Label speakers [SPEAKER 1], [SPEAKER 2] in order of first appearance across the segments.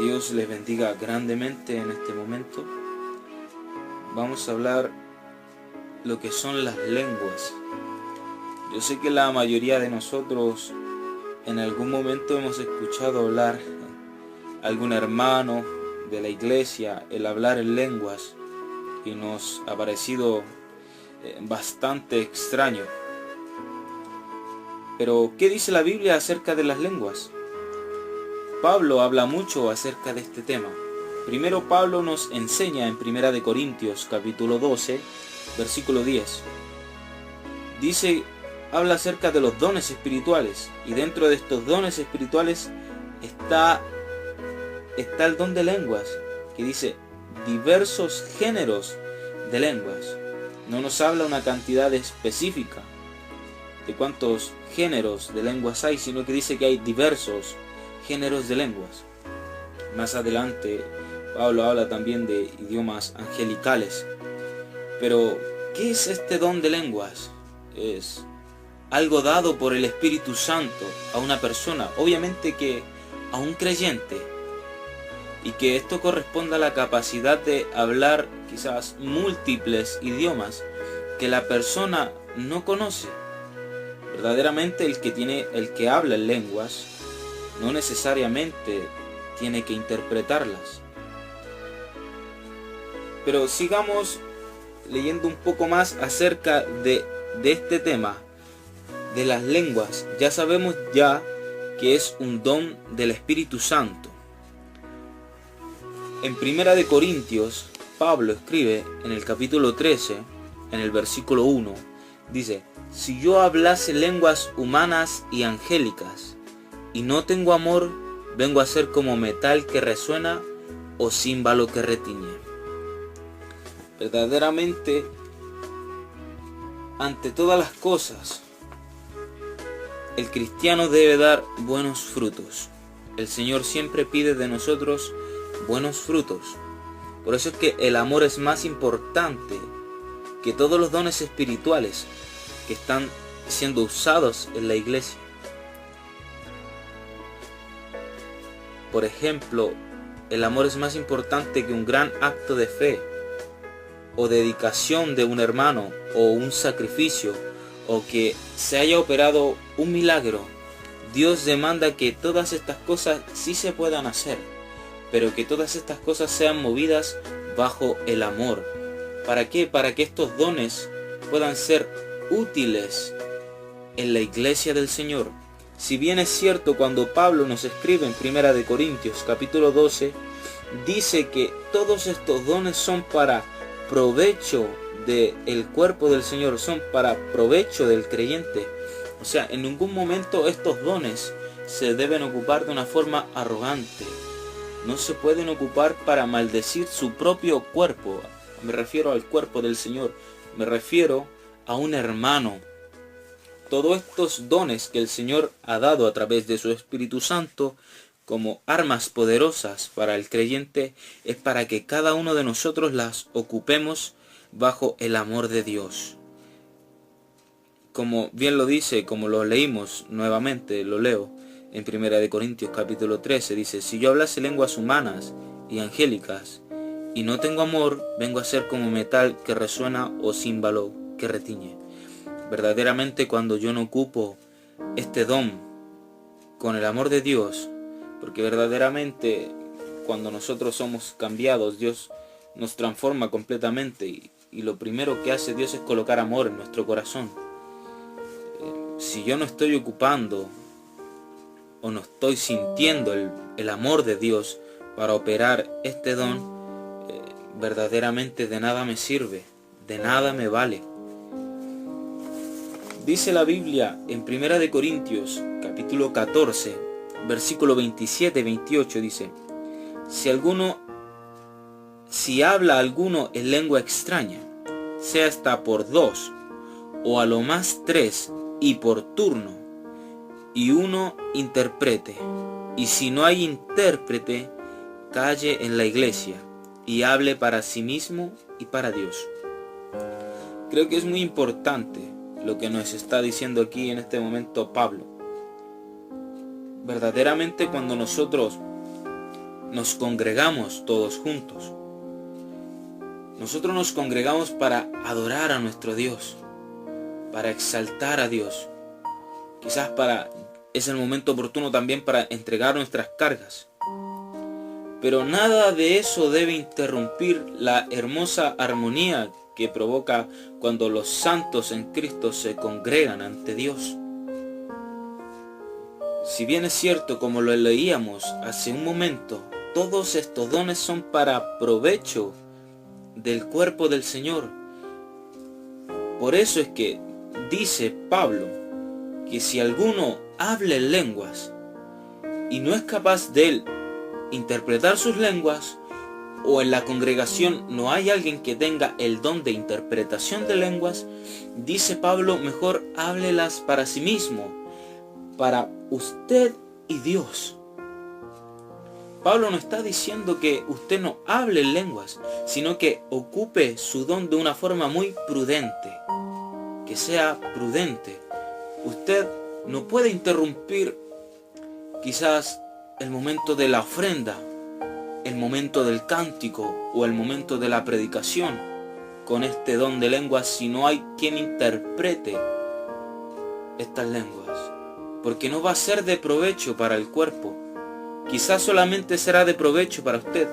[SPEAKER 1] Dios les bendiga grandemente en este momento. Vamos a hablar lo que son las lenguas. Yo sé que la mayoría de nosotros en algún momento hemos escuchado hablar a algún hermano de la iglesia el hablar en lenguas y nos ha parecido bastante extraño. Pero, ¿qué dice la Biblia acerca de las lenguas? Pablo habla mucho acerca de este tema. Primero Pablo nos enseña en 1 Corintios capítulo 12, versículo 10. Habla acerca de los dones espirituales, y dentro de estos dones espirituales está el don de lenguas, que dice diversos géneros de lenguas. No nos habla una cantidad específica de cuántos géneros de lenguas hay, sino que dice que hay diversos géneros de lenguas. Más adelante Pablo habla también de idiomas angelicales. Pero, ¿qué es este don de lenguas? Es algo dado por el Espíritu Santo a una persona, obviamente que a un creyente, y que esto corresponde a la capacidad de hablar quizás múltiples idiomas que la persona no conoce. Verdaderamente el que habla en lenguas no necesariamente tiene que interpretarlas. Pero sigamos leyendo un poco más acerca de este tema de las lenguas. Ya sabemos que es un don del Espíritu Santo. En 1 Corintios, Pablo escribe en el capítulo 13, en el versículo 1, dice: si yo hablase lenguas humanas y angélicas, y no tengo amor, vengo a ser como metal que resuena o címbalo que retiñe. Verdaderamente, ante todas las cosas, el cristiano debe dar buenos frutos. El Señor siempre pide de nosotros buenos frutos. Por eso es que el amor es más importante que todos los dones espirituales que están siendo usados en la iglesia. Por ejemplo, el amor es más importante que un gran acto de fe o dedicación de un hermano o un sacrificio o que se haya operado un milagro. Dios demanda que todas estas cosas sí se puedan hacer, pero que todas estas cosas sean movidas bajo el amor. ¿Para qué? Para que estos dones puedan ser útiles en la iglesia del Señor. Si bien es cierto, cuando Pablo nos escribe en 1 Corintios capítulo 12, dice que todos estos dones son para provecho del cuerpo del Señor, son para provecho del creyente. O sea, en ningún momento estos dones se deben ocupar de una forma arrogante. No se pueden ocupar para maldecir su propio cuerpo. Me refiero al cuerpo del Señor. Me refiero a un hermano. Todos estos dones que el Señor ha dado a través de su Espíritu Santo como armas poderosas para el creyente es para que cada uno de nosotros las ocupemos bajo el amor de Dios. Como bien lo dice, como lo leímos nuevamente, lo leo en 1 Corintios capítulo 13, dice: si yo hablase lenguas humanas y angélicas y no tengo amor, vengo a ser como metal que resuena o címbalo que retiñe. Verdaderamente, cuando yo no ocupo este don con el amor de Dios, porque verdaderamente cuando nosotros somos cambiados, Dios nos transforma completamente y lo primero que hace Dios es colocar amor en nuestro corazón. Si yo no estoy ocupando o no estoy sintiendo el amor de Dios para operar este don, verdaderamente de nada me sirve, de nada me vale. Dice la Biblia en 1 Corintios capítulo 14, versículo 27 y 28, dice: si habla alguno en lengua extraña, sea hasta por 2 o a lo más 3 y por turno, y uno interprete, y si no hay intérprete, calle en la iglesia y hable para sí mismo y para Dios. Creo que es muy importante lo que nos está diciendo aquí en este momento Pablo. Verdaderamente, cuando nosotros nos congregamos todos juntos. Nosotros nos congregamos para adorar a nuestro Dios, para exaltar a Dios. Quizás es el momento oportuno también para entregar nuestras cargas. Pero nada de eso debe interrumpir la hermosa armonía que provoca cuando los santos en Cristo se congregan ante Dios. Si bien es cierto, como lo leíamos hace un momento, todos estos dones son para provecho del cuerpo del Señor. Por eso es que dice Pablo que si alguno habla en lenguas y no es capaz de él interpretar sus lenguas, o en la congregación no hay alguien que tenga el don de interpretación de lenguas, dice Pablo, mejor háblelas para sí mismo, para usted y Dios. Pablo no está diciendo que usted no hable en lenguas, sino que ocupe su don de una forma muy prudente, que sea prudente. Usted no puede interrumpir quizás el momento de la ofrenda, el momento del cántico o el momento de la predicación con este don de lenguas si no hay quien interprete estas lenguas, porque no va a ser de provecho para el cuerpo. Quizás solamente será de provecho para usted,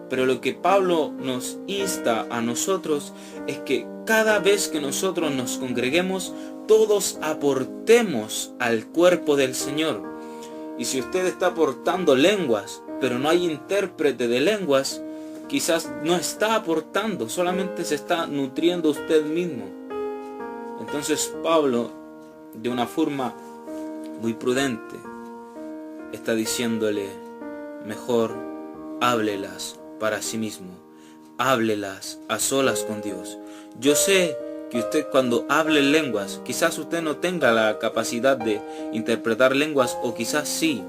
[SPEAKER 1] pero lo que Pablo nos insta a nosotros es que cada vez que nosotros nos congreguemos, todos aportemos al cuerpo del Señor. Y si usted está aportando lenguas, pero no hay intérprete de lenguas, quizás no está aportando, solamente se está nutriendo usted mismo. Entonces Pablo, de una forma muy prudente, está diciéndole, mejor háblelas para sí mismo, háblelas a solas con Dios. Yo sé que usted cuando hable en lenguas, quizás usted no tenga la capacidad de interpretar lenguas, o quizás sí.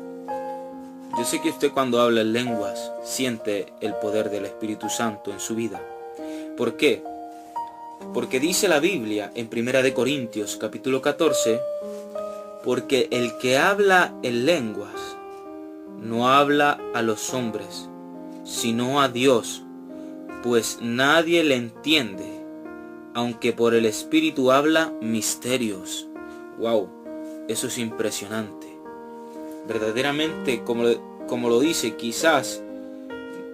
[SPEAKER 1] Yo sé que usted cuando habla en lenguas siente el poder del Espíritu Santo en su vida. ¿Por qué? Porque dice la Biblia en 1 Corintios capítulo 14, porque el que habla en lenguas no habla a los hombres, sino a Dios, pues nadie le entiende, aunque por el Espíritu habla misterios. ¡Wow! Eso es impresionante. Verdaderamente, como lo dice, quizás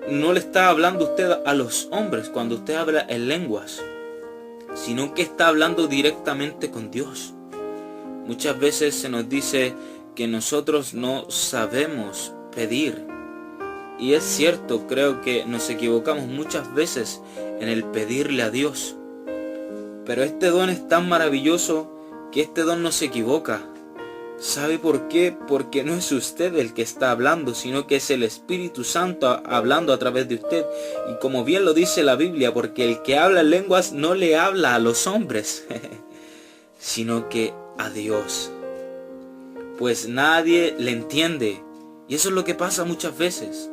[SPEAKER 1] no le está hablando usted a los hombres cuando usted habla en lenguas, sino que está hablando directamente con Dios. Muchas veces se nos dice que nosotros no sabemos pedir. Y es cierto, creo que nos equivocamos muchas veces en el pedirle a Dios. Pero este don es tan maravilloso que este don no se equivoca. ¿Sabe por qué? Porque no es usted el que está hablando, sino que es el Espíritu Santo hablando a través de usted. Y como bien lo dice la Biblia, porque el que habla en lenguas no le habla a los hombres, sino que a Dios. Pues nadie le entiende. Y eso es lo que pasa muchas veces.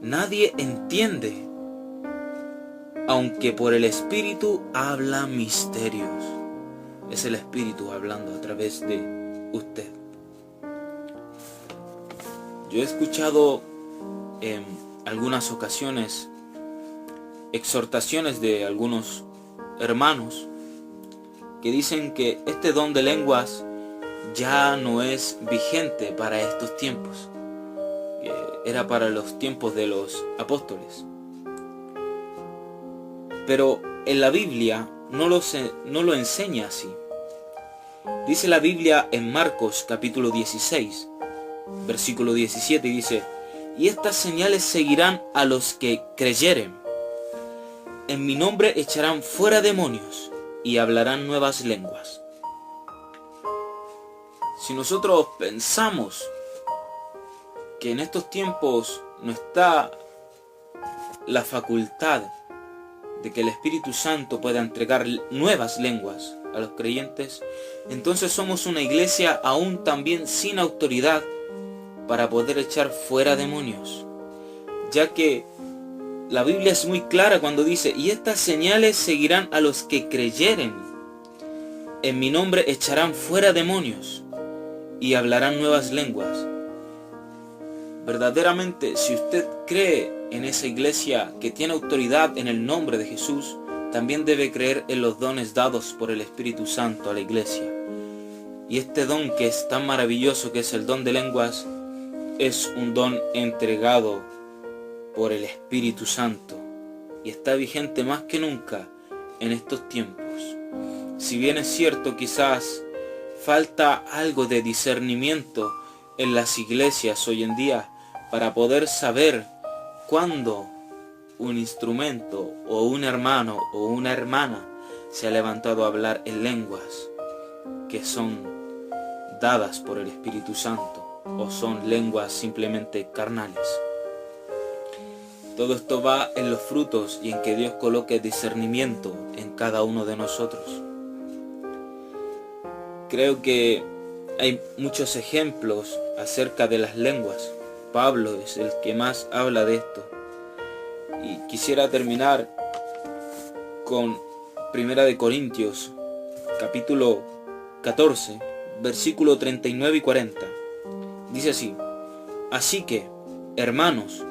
[SPEAKER 1] Nadie entiende, aunque por el Espíritu habla misterios. Es el Espíritu hablando a través de usted. Yo he escuchado en algunas ocasiones exhortaciones de algunos hermanos que dicen que este don de lenguas ya no es vigente para estos tiempos, que era para los tiempos de los apóstoles. Pero en la Biblia no lo enseña así. Dice la Biblia en Marcos capítulo 16, versículo 17, y dice, y estas señales seguirán a los que creyeren. En mi nombre echarán fuera demonios y hablarán nuevas lenguas. Si nosotros pensamos que en estos tiempos no está la facultad de que el Espíritu Santo pueda entregar nuevas lenguas a los creyentes, entonces somos una iglesia aún también sin autoridad para poder echar fuera demonios, ya que la Biblia es muy clara cuando dice, y estas señales seguirán a los que creyeren. En mi nombre echarán fuera demonios y hablarán nuevas lenguas. verdaderamente, si usted cree en esa iglesia que tiene autoridad en el nombre de Jesús, también debe creer en los dones dados por el Espíritu Santo a la iglesia. Y este don que es tan maravilloso, que es el don de lenguas, es un don entregado por el Espíritu Santo y está vigente más que nunca en estos tiempos. Si bien es cierto, quizás falta algo de discernimiento en las iglesias hoy en día para poder saber cuándo un instrumento o un hermano o una hermana se ha levantado a hablar en lenguas que son dadas por el Espíritu Santo o son lenguas simplemente carnales. Todo esto va en los frutos y en que Dios coloque discernimiento en cada uno de nosotros. Creo que hay muchos ejemplos acerca de las lenguas. Pablo es el que más habla de esto. Y quisiera terminar con 1 de Corintios, capítulo 14, versículo 39 y 40. Dice así: así que, hermanos,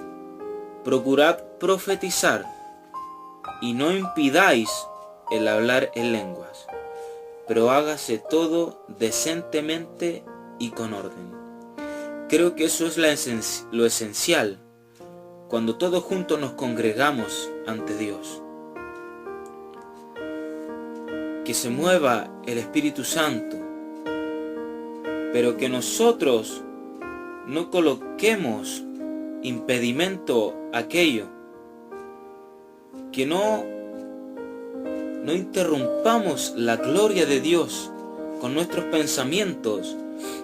[SPEAKER 1] procurad profetizar y no impidáis el hablar en lenguas, pero hágase todo decentemente y con orden. Creo que eso es lo esencial cuando todos juntos nos congregamos ante Dios. Que se mueva el Espíritu Santo, pero que nosotros no coloquemos impedimento a aquello, que no interrumpamos la gloria de Dios con nuestros pensamientos,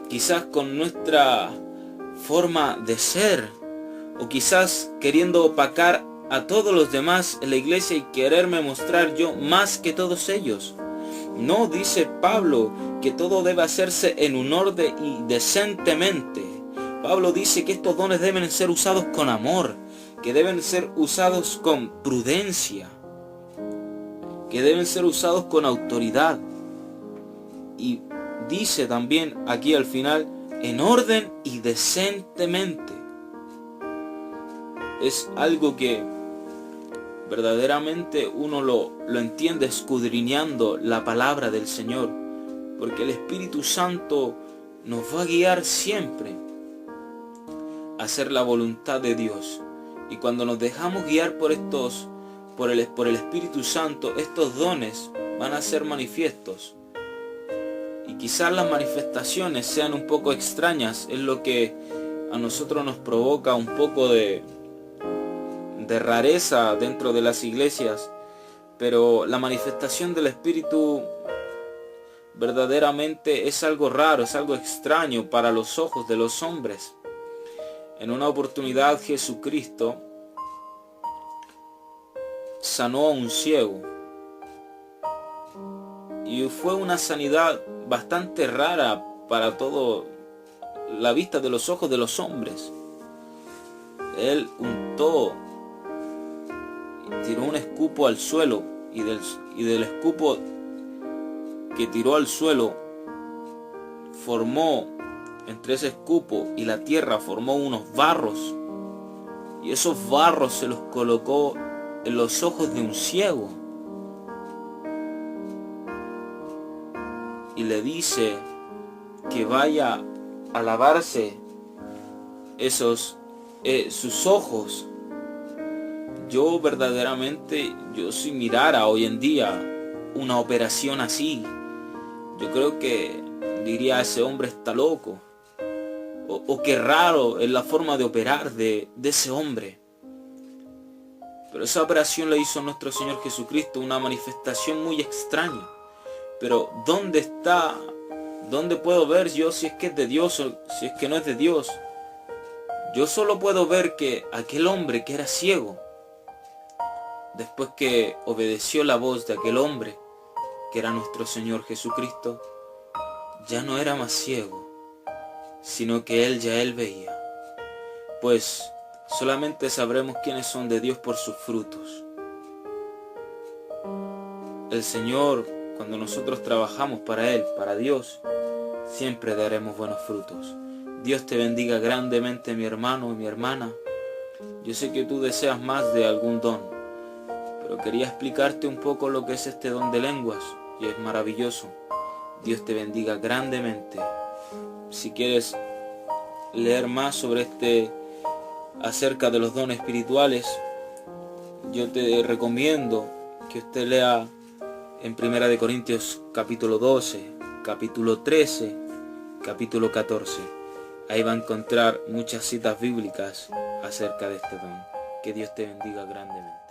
[SPEAKER 1] quizás con nuestra forma de ser, o quizás queriendo opacar a todos los demás en la iglesia y quererme mostrar yo más que todos ellos. No, dice Pablo que todo debe hacerse en un orden y decentemente. Pablo dice que estos dones deben ser usados con amor, que deben ser usados con prudencia, que deben ser usados con autoridad. Y dice también aquí al final, en orden y decentemente. Es algo que verdaderamente uno lo entiende escudriñando la palabra del Señor, porque el Espíritu Santo nos va a guiar siempre a hacer la voluntad de Dios. Y cuando nos dejamos guiar por el Espíritu Santo, estos dones van a ser manifiestos. Y quizás las manifestaciones sean un poco extrañas, es lo que a nosotros nos provoca un poco de rareza dentro de las iglesias, pero la manifestación del Espíritu verdaderamente es algo raro, es algo extraño para los ojos de los hombres. En una oportunidad Jesucristo sanó a un ciego y fue una sanidad bastante rara para todo la vista de los ojos de los hombres. Él untó, tiró un escupo al suelo y del escupo que tiró al suelo formó entre ese escupo y la tierra, formó unos barros, y esos barros se los colocó en los ojos de un ciego y le dice que vaya a lavarse sus ojos. Yo verdaderamente, si mirara hoy en día una operación así, yo creo que diría: ese hombre está loco, o qué raro es la forma de operar de ese hombre. Pero esa operación la hizo nuestro Señor Jesucristo, una manifestación muy extraña. Pero ¿dónde está? ¿Dónde puedo ver yo si es que es de Dios o si es que no es de Dios? Yo solo puedo ver que aquel hombre que era ciego, después que obedeció la voz de aquel hombre, que era nuestro Señor Jesucristo, ya no era más ciego, sino que él veía. Pues solamente sabremos quiénes son de Dios por sus frutos. El Señor, cuando nosotros trabajamos para Él, para Dios, siempre daremos buenos frutos. Dios te bendiga grandemente, mi hermano y mi hermana. Yo sé que tú deseas más de algún don, pero quería explicarte un poco lo que es este don de lenguas, y es maravilloso. Dios te bendiga grandemente. Si quieres leer más sobre acerca de los dones espirituales, yo te recomiendo que usted lea en 1 Corintios capítulo 12, capítulo 13, capítulo 14. Ahí va a encontrar muchas citas bíblicas acerca de este don. Que Dios te bendiga grandemente.